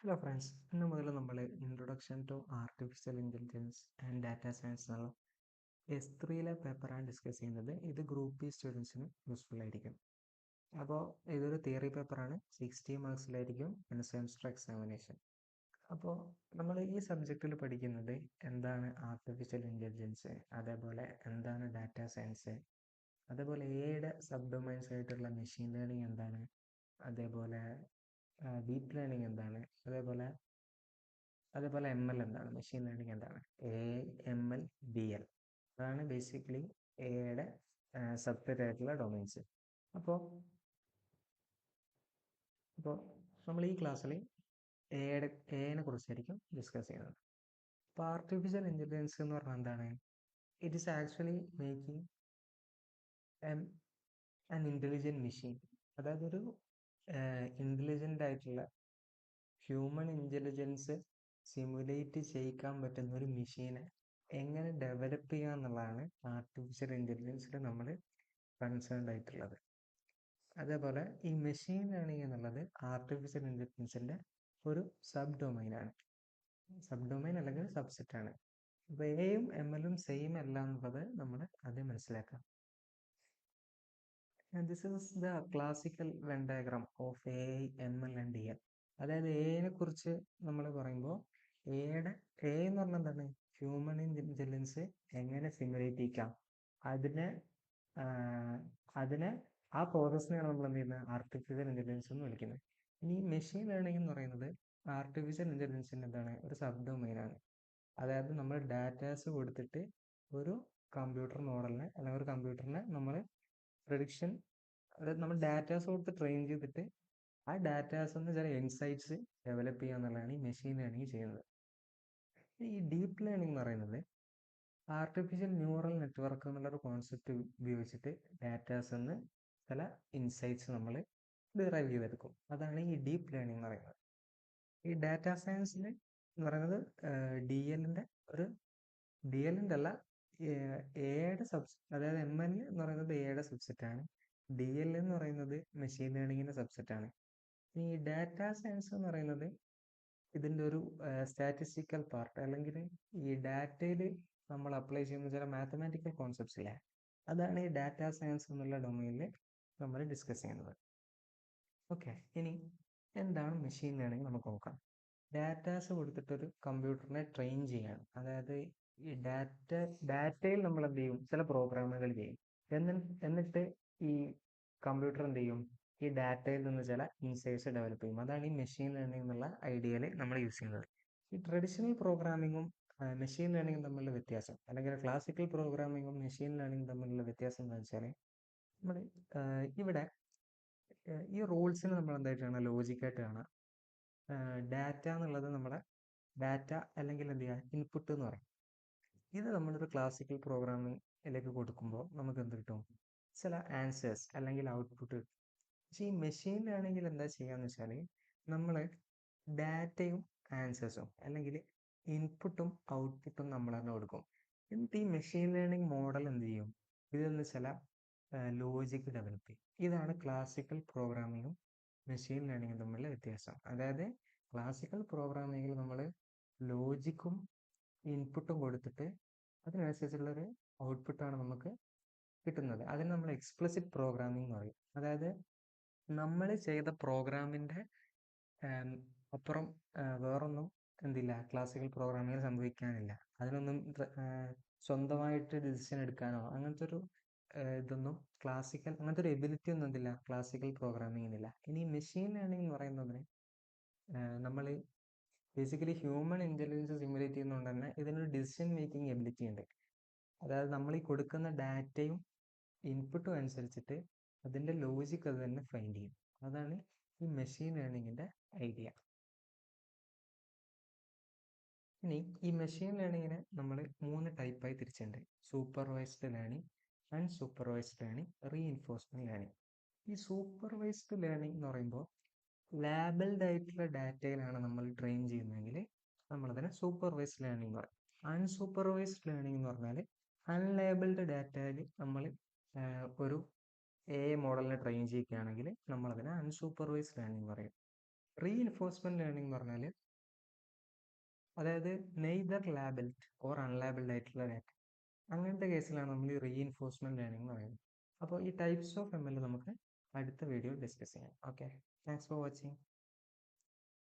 Hello friends, ഇന്ന് മുതൽ നമ്മൾ introduction to artificial intelligence and data science എന്നുള്ള S3 പേപ്പറാണ് ഡിസ്കസ് ചെയ്യുന്നത്. ഇത് ഗ്രൂപ്പ് ബി സ്റ്റുഡൻസിന് യൂസ്ഫുൾ ആയിരിക്കും. അപ്പോൾ ഇതൊരു തിയറി പേപ്പറാണ്, 60 മാർക്സിലായിരിക്കും ഇൻ സെമസ്റ്റർ എക്സാമിനേഷൻ. അപ്പോൾ നമ്മൾ ഈ സബ്ജക്റ്റിൽ പഠിക്കുന്നത് എന്താണ് ആർട്ടിഫിഷ്യൽ ഇൻ്റലിജൻസ്, അതേപോലെ എന്താണ് ഡാറ്റ സയൻസ്, അതേപോലെ എയുടെ സബ് ഡൊമൈൻസ് ആയിട്ടുള്ള മെഷീൻ ലേണിംഗ് എന്താണ്, അതേപോലെ ഡീപ്പ് ലേണിംഗ് എന്താണ്, അതേപോലെ ML എന്താണ്, മെഷീൻ ലേണിംഗ് എന്താണ്, AML BL അതാണ് ബേസിക്കലി എയുടെ സബ്സെറ്റ് ആയിട്ടുള്ള ഡൊമൈൻസ്. അപ്പോൾ അപ്പോൾ നമ്മൾ ഈ ക്ലാസ്സിൽ എനെ കുറിച്ചായിരിക്കും ഡിസ്കസ് ചെയ്യുന്നത്. അപ്പോൾ ആർട്ടിഫിഷ്യൽ ഇൻ്റലിജൻസ് എന്ന് പറഞ്ഞാൽ എന്താണ്? It is actually making an intelligent machine. അതായത് ഒരു ഇൻ്റലിജൻ്റ് ആയിട്ടുള്ള ഹ്യൂമൻ ഇൻ്റലിജൻസ് സിമുലേറ്റ് ചെയ്യിക്കാൻ പറ്റുന്ന ഒരു മെഷീനെ എങ്ങനെ ഡെവലപ്പ് ചെയ്യുക എന്നുള്ളതാണ് ആർട്ടിഫിഷ്യൽ ഇൻ്റലിജൻസിൽ നമ്മൾ കൺസേൺഡ് ആയിട്ടുള്ളത്. അതേപോലെ ഈ മെഷീൻ ലേണിംഗ് എന്നുള്ളത് ആർട്ടിഫിഷ്യൽ ഇൻ്റലിജൻസിൻ്റെ ഒരു സബ് ഡൊമൈനാണ്. സബ് ഡൊമൈൻ അല്ലെങ്കിൽ സബ്സെറ്റ് ആണ്. അപ്പോൾ എയും MLും സെയിം അല്ല എന്നുള്ളത് നമ്മൾ ആദ്യം മനസ്സിലാക്കാം. This is the classical when diagram of AI, ML and DL. അതായത് എനെ കുറിച്ച് നമ്മൾ പറയുമ്പോൾ എ എന്ന് പറഞ്ഞാൽ എന്താണ്? ഹ്യൂമൻ ഇൻ്റലിജൻസ് എങ്ങനെ സിമുലേറ്റ് ചെയ്യിക്കാം, അതിനെ ആ പ്രോസസ്സിനെയാണ് നമ്മൾ എന്ത് ചെയ്യുന്നത്? ആർട്ടിഫിഷ്യൽ ഇൻ്റലിജൻസ് എന്ന് വിളിക്കുന്നത്. ഇനി മെഷീൻ ലേണിംഗ് എന്ന് പറയുന്നത് ആർട്ടിഫിഷ്യൽ ഇൻ്റലിജൻസിൻ്റെ എന്താണ്? ഒരു സബ് ഡൊമൈനാണ്. അതായത് നമ്മൾ ഡാറ്റാസ് കൊടുത്തിട്ട് ഒരു കമ്പ്യൂട്ടർ മോഡലിനെ അല്ലെങ്കിൽ ഒരു കമ്പ്യൂട്ടറിനെ നമ്മൾ പ്രഡിക്ഷൻ, അതായത് നമ്മൾ ഡാറ്റാസ് കൊടുത്ത് ട്രെയിൻ ചെയ്തിട്ട് ആ ഡാറ്റാസ് നിന്ന് ചില ഇൻസൈറ്റ്സ് ഡെവലപ്പ് ചെയ്യുക എന്നുള്ളതാണ് ഈ മെഷീൻ ലേണിംഗ് ചെയ്യുന്നത്. ഈ ഡീപ്പ് ലേണിംഗ് എന്ന് പറയുന്നത് ആർട്ടിഫിഷ്യൽ ന്യൂറൽ നെറ്റ്വർക്ക് എന്നുള്ളൊരു കോൺസെപ്റ്റ് ഉപയോഗിച്ചിട്ട് ഡാറ്റാസ് നിന്ന് ചില ഇൻസൈറ്റ്സ് നമ്മൾ ഡിറൈവ് ചെയ്തെടുക്കും. അതാണ് ഈ ഡീപ്പ് ലേണിംഗ് എന്ന് പറയുന്നത്. ഈ ഡാറ്റ സയൻസിൽ എന്ന് പറയുന്നത് ഡി എല്ലിൻ്റെ അല്ല, എയുടെ അതായത് ML എന്ന് പറയുന്നത് എയുടെ സബ്സെറ്റ് ആണ്. DL എന്ന് പറയുന്നത് മെഷീൻ ലേണിങ്ങിന്റെ സബ്സെറ്റ് ആണ്. ഈ ഡാറ്റ സയൻസ് എന്ന് പറയുന്നത് ഇതിൻ്റെ ഒരു സ്റ്റാറ്റിസ്റ്റിക്കൽ പാർട്ട്, അല്ലെങ്കിൽ ഈ ഡാറ്റയിൽ നമ്മൾ അപ്ലൈ ചെയ്യുന്ന ചില മാത്തമാറ്റിക്കൽ കോൺസെപ്റ്റ്സ് ഇല്ലേ, അതാണ് ഈ ഡാറ്റ സയൻസ് എന്നുള്ള ഡൊമൈനിൽ നമ്മൾ ഡിസ്കസ് ചെയ്യുന്നത്. ഓക്കെ, ഇനി എന്താണ് മെഷീൻ ലേണിംഗ് നമുക്ക് നോക്കാം. ഡാറ്റാസ് കൊടുത്തിട്ടൊരു കമ്പ്യൂട്ടറിനെ ട്രെയിൻ ചെയ്യാണ്. അതായത് ഈ ഡാറ്റയിൽ നമ്മൾ എന്ത് ചെയ്യും? ചില പ്രോഗ്രാമുകൾ ചെയ്യും. എന്നിട്ട് ഈ കമ്പ്യൂട്ടർ എന്ത് ചെയ്യും? ഈ ഡാറ്റയിൽ നിന്ന് ചില ഇൻസൈറ്റ്സ് ഡെവലപ്പ് ചെയ്യും. അതാണ് ഈ മെഷീൻ ലേണിംഗ് എന്നുള്ള ഐഡിയയിൽ നമ്മൾ യൂസ് ചെയ്യുന്നത്. ഈ ട്രഡീഷണൽ പ്രോഗ്രാമിങ്ങും മെഷീൻ ലേണിംഗും തമ്മിലുള്ള വ്യത്യാസം, അല്ലെങ്കിൽ ക്ലാസിക്കൽ പ്രോഗ്രാമിങ്ങും മെഷീൻ ലേണിംഗും തമ്മിലുള്ള വ്യത്യാസം എന്താ വെച്ചാൽ, നമ്മൾ ഇവിടെ ഈ റൂൾസിന് നമ്മൾ എന്തായിട്ടാണ് ലോജിക്കായിട്ട് കാണാം. ഡാറ്റ എന്നുള്ളത് നമ്മുടെ ഡാറ്റ അല്ലെങ്കിൽ എന്ത് ചെയ്യുക, ഇൻപുട്ട് എന്ന് പറയും. ഇത് നമ്മളൊരു ക്ലാസിക്കൽ പ്രോഗ്രാമിങ്ങിലേക്ക് കൊടുക്കുമ്പോൾ നമുക്ക് എന്ത് കിട്ടും? ചില ആൻസേഴ്സ് അല്ലെങ്കിൽ ഔട്ട്പുട്ട് കിട്ടും. പക്ഷേ ഈ മെഷീൻ ലേണിംഗിൽ എന്താ ചെയ്യാന്ന് വെച്ചാൽ, നമ്മൾ ഡാറ്റയും ആൻസേഴ്സും അല്ലെങ്കിൽ ഇൻപുട്ടും ഔട്ട്പുട്ടും നമ്മൾ തന്നെ കൊടുക്കും. എന്നിട്ട് ഈ മെഷീൻ ലേണിംഗ് മോഡൽ എന്ത് ചെയ്യും? ഇതിൽ ചില ലോജിക് ഡെവലപ്പ് ചെയ്യും. ഇതാണ് ക്ലാസിക്കൽ പ്രോഗ്രാമിങ്ങും മെഷീൻ ലേണിംഗും തമ്മിലുള്ള വ്യത്യാസം. അതായത് ക്ലാസിക്കൽ പ്രോഗ്രാമിങ്ങിൽ നമ്മൾ ലോജിക്കും ഇൻപുട്ടും കൊടുത്തിട്ട് അതിനനുസരിച്ചുള്ളൊരു ഔട്ട്പുട്ടാണ് നമുക്ക് കിട്ടുന്നത്. അതിന് നമ്മൾ എക്സ്പ്ലിസിറ്റ് പ്രോഗ്രാമിംഗ് എന്ന് പറയും. അതായത് നമ്മൾ ചെയ്ത പ്രോഗ്രാമിൻ്റെ അപ്പുറം വേറൊന്നും എന്തില്ല, ക്ലാസിക്കൽ പ്രോഗ്രാമിങ്ങിൽ സംഭവിക്കാനില്ല. അതിനൊന്നും സ്വന്തമായിട്ട് ഡിസിഷൻ എടുക്കാനോ അങ്ങനത്തെ ഒരു ഇതൊന്നും അങ്ങനത്തെ ഒരു എബിലിറ്റി ഒന്നും എന്തില്ല, ക്ലാസിക്കൽ പ്രോഗ്രാമിങ്ങിനില്ല. ഇനി മെഷീൻ ലേണിംഗ് എന്ന് പറയുന്നതിന് നമ്മൾ ബേസിക്കലി ഹ്യൂമൻ ഇൻ്റലിജൻസ് സിമുലേറ്റ് ചെയ്യുന്നതുകൊണ്ട് തന്നെ ഇതിനൊരു ഡിസിഷൻ മേക്കിംഗ് എബിലിറ്റി ഉണ്ട്. അതായത് നമ്മൾ ഈ കൊടുക്കുന്ന ഡാറ്റയും ഇൻപുട്ടും അനുസരിച്ചിട്ട് അതിൻ്റെ ലോജിക്ക് അത് തന്നെ ഫൈൻഡ് ചെയ്യും. അതാണ് ഈ മെഷീൻ ലേണിങ്ങിൻ്റെ ഐഡിയ. ഇനി ഈ മെഷീൻ ലേണിങ്ങിനെ നമ്മൾ 3 ടൈപ്പായി തിരിച്ചിട്ടുണ്ട്: supervised learning, unsupervised learning, reinforcement learning. ഈ സൂപ്പർവൈസ്ഡ് ലേണിംഗ് എന്ന് പറയുമ്പോൾ ലാബിൾഡ് ആയിട്ടുള്ള ഡാറ്റയിലാണ് നമ്മൾ ട്രെയിൻ ചെയ്യുന്നതെങ്കിൽ നമ്മളതിനെ സൂപ്പർവൈസ്ഡ് ലേണിംഗ് എന്ന് പറയും. അൺസൂപ്പർവൈസ്ഡ് ലേണിംഗ് എന്ന് പറഞ്ഞാൽ അൺലേബിൾഡ് ഡാറ്റയിൽ നമ്മൾ ഒരു AI മോഡലിനെ ട്രെയിൻ ചെയ്യുകയാണെങ്കിൽ നമ്മളതിനെ അൺസൂപ്പർവൈസ്ഡ് ലേണിംഗ് പറയും. റീഇൻഫോഴ്സ്മെന്റ് ലേണിംഗ് എന്ന് പറഞ്ഞാൽ അതായത് നെയ്തർ ലാബിൾഡ് ഓർ അൺലാബിൾഡ് ആയിട്ടുള്ള ഡാറ്റ, അങ്ങനത്തെ കേസിലാണ് നമ്മൾ ഈ റീഇൻഫോഴ്സ്മെന്റ് ലേണിംഗ് എന്ന് പറയുന്നത്. അപ്പോൾ ഈ ടൈപ്സ് ഓഫ് ML നമുക്ക് അടുത്ത വീഡിയോ ഡിസ്കസ് ചെയ്യാം. Okay, thanks for watching.